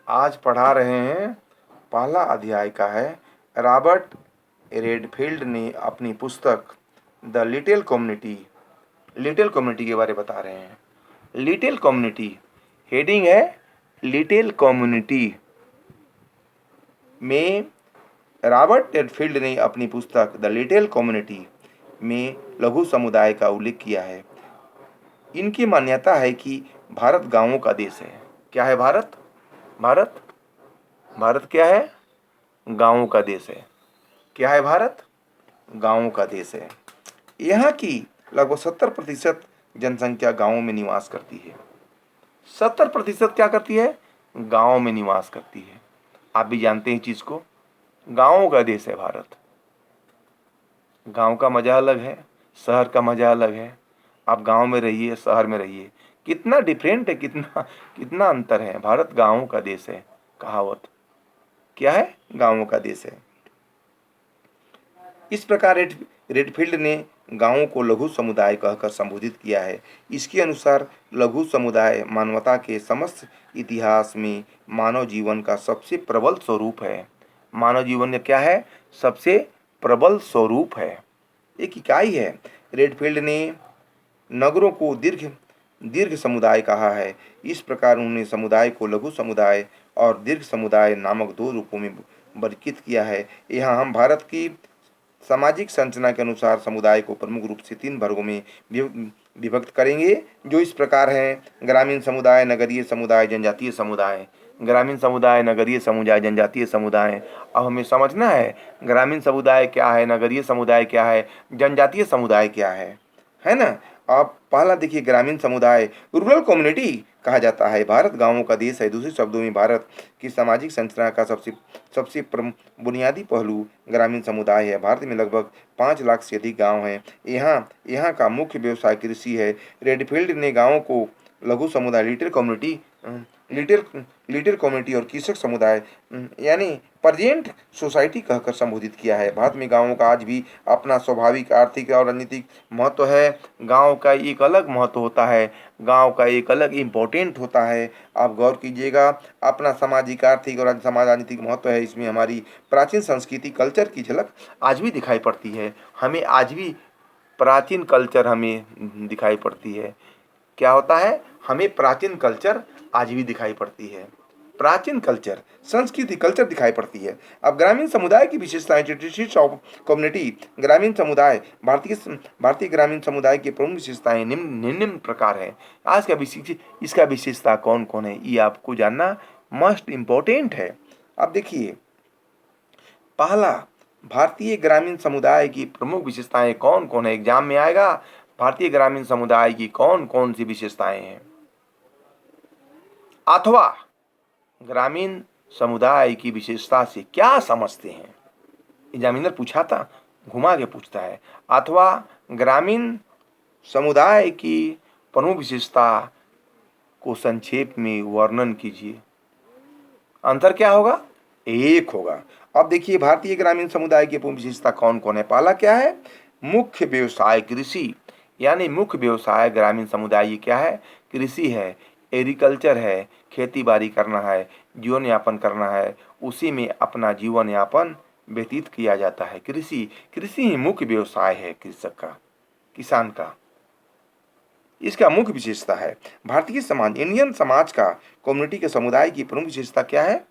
आज पढ़ा रहे हैं पहला अध्याय का है। रॉबर्ट रेडफील्ड ने अपनी पुस्तक द लिटिल कम्युनिटी के बारे में बता रहे हैं। लिटिल कम्युनिटी हेडिंग है लिटिल कम्युनिटी में रॉबर्ट रेडफील्ड ने अपनी पुस्तक द लिटिल कम्युनिटी में लघु समुदाय का उल्लेख किया है। इनकी मान्यता है कि भारत गांवों का देश है। क्या है भारत? भारत भारत क्या है? गांवों का देश है। क्या है भारत? गांवों का देश है। यहाँ की लगभग 70% जनसंख्या गांवों में निवास करती है। 70% क्या करती है? गांवों में निवास करती है। आप भी जानते हैं चीज को। गांवों का देश है भारत। गांव का मजा अलग है, शहर का मजा अलग है। आप गांव में रहिए, शहर में रहिए, कितना डिफरेंट है, कितना कितना अंतर है। भारत गांवों का देश है। कहावत क्या है? गांवों का देश है। इस प्रकार रेडफील्ड ने गांवों को लघु समुदाय कहकर संबोधित किया है। इसके अनुसार लघु समुदाय मानवता के समस्त इतिहास में मानव जीवन का सबसे प्रबल स्वरूप है। मानव जीवन का क्या है? सबसे प्रबल स्वरूप है, एक इकाई है। रेडफील्ड ने नगरों को दीर्घ दीर्घ समुदाय कहा है। इस प्रकार उन्होंने समुदाय को लघु समुदाय और दीर्घ समुदाय नामक दो रूपों में वर्गीकृत किया है। यहाँ हम भारत की सामाजिक संरचना के अनुसार समुदाय को प्रमुख रूप से 3 वर्गों में विभक्त करेंगे, जो इस प्रकार हैं: ग्रामीण समुदाय, नगरीय समुदाय, जनजातीय समुदाय। ग्रामीण समुदाय, नगरीय समुदाय, जनजातीय समुदाय। अब हमें समझना है ग्रामीण समुदाय क्या है, नगरीय समुदाय क्या है, जनजातीय समुदाय क्या है ना। आप पहला देखिए, ग्रामीण समुदाय रूरल कम्युनिटी कहा जाता है। भारत गांवों का देश है। दूसरे शब्दों में भारत की सामाजिक संरचना का सबसे सबसे बुनियादी पहलू ग्रामीण समुदाय है। भारत में लगभग 5 लाख से अधिक गांव हैं। यहाँ यहाँ का मुख्य व्यवसाय कृषि है। रेडफील्ड ने गांवों को लघु समुदाय लिटिल लिटिल कम्युनिटी और कृषक समुदाय यानी प्रजेंट सोसाइटी कहकर संबोधित किया है। भारत में गांवों का आज भी अपना स्वाभाविक, आर्थिक और राजनीतिक महत्व है। गांव का एक अलग महत्व होता है। गांव का एक अलग इम्पोर्टेंट होता है। आप गौर कीजिएगा, अपना सामाजिक, आर्थिक और समाज राजनीतिक महत्व है। इसमें हमारी प्राचीन संस्कृति, कल्चर की झलक आज भी दिखाई पड़ती है। हमें आज भी प्राचीन कल्चर हमें दिखाई पड़ती है। क्या होता है? हमें प्राचीन कल्चर आज भी दिखाई पड़ती है। प्राचीन कल्चर, संस्कृति, कल्चर दिखाई पड़ती है। अब ग्रामीण समुदाय की विशेषताएं, ट्रेडिशंस ऑफ कम्युनिटी। ग्रामीण समुदाय, भारतीय ग्रामीण समुदाय की प्रमुख विशेषताएं निम्न प्रकार है। आज का इसका विशेषता कौन कौन है, ये आपको जानना मस्ट इम्पोर्टेंट है। अब देखिए, पहला, भारतीय ग्रामीण समुदाय की प्रमुख विशेषताएं कौन कौन है। एग्जाम में आएगा, भारतीय ग्रामीण समुदाय की कौन कौन सी विशेषताएं हैं, अथवा ग्रामीण समुदाय की विशेषता से क्या समझते हैं। एग्जामिनर पूछा था, घुमा के पूछता है, अथवा ग्रामीण समुदाय की प्रमुख विशेषता को संक्षेप में वर्णन कीजिए। आंसर क्या होगा? एक होगा। अब देखिए, भारतीय ग्रामीण समुदाय की प्रमुख विशेषता कौन कौन है। पहला क्या है? मुख्य व्यवसाय कृषि, यानी मुख्य व्यवसाय ग्रामीण समुदाय क्या है? कृषि है, एग्रीकल्चर है, खेती बाड़ी करना है, जीवन यापन करना है, उसी में अपना जीवन यापन व्यतीत किया जाता है। कृषि ही मुख्य व्यवसाय है कृषक का, किसान का। इसका मुख्य विशेषता है। भारतीय समाज, इंडियन समाज का, कम्युनिटी के समुदाय की प्रमुख विशेषता क्या है?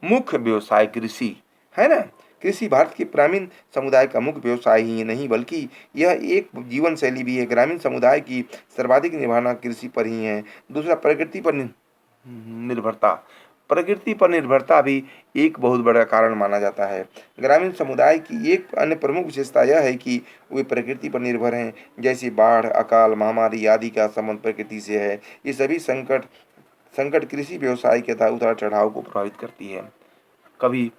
मुख्य व्यवसाय कृषि है ना। कृषि भारत के ग्रामीण समुदाय का मुख्य व्यवसाय ही नहीं, बल्कि यह एक जीवन शैली भी है। ग्रामीण समुदाय की सर्वाधिक निर्भरता कृषि पर ही है। दूसरा, प्रकृति पर निर्भरता। प्रकृति पर निर्भरता भी एक बहुत बड़ा कारण माना जाता है। ग्रामीण समुदाय की एक अन्य प्रमुख विशेषता यह है कि वे प्रकृति पर निर्भर हैं। जैसे बाढ़, अकाल, महामारी आदि का संबंध प्रकृति से है। ये सभी संकट कृषि व्यवसाय के उतार चढ़ाव को प्रभावित करती है। कभी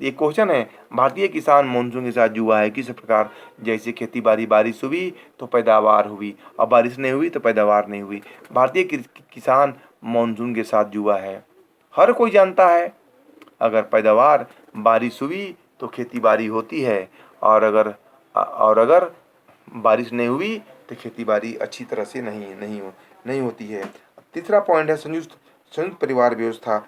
एक क्वेश्चन है, भारतीय किसान मानसून के साथ जुआ है किस प्रकार। जैसे खेती बाड़ी, बारिश हुई तो पैदावार हुई, अब बारिश नहीं हुई तो पैदावार नहीं हुई। भारतीय किसान मानसून के साथ जुआ है। हर कोई जानता है, अगर पैदावार, बारिश हुई तो खेती बाड़ी होती है, और अगर बारिश नहीं हुई तो खेती बाड़ी अच्छी तरह से नहीं होती है। तीसरा पॉइंट है संयुक्त परिवार व्यवस्था।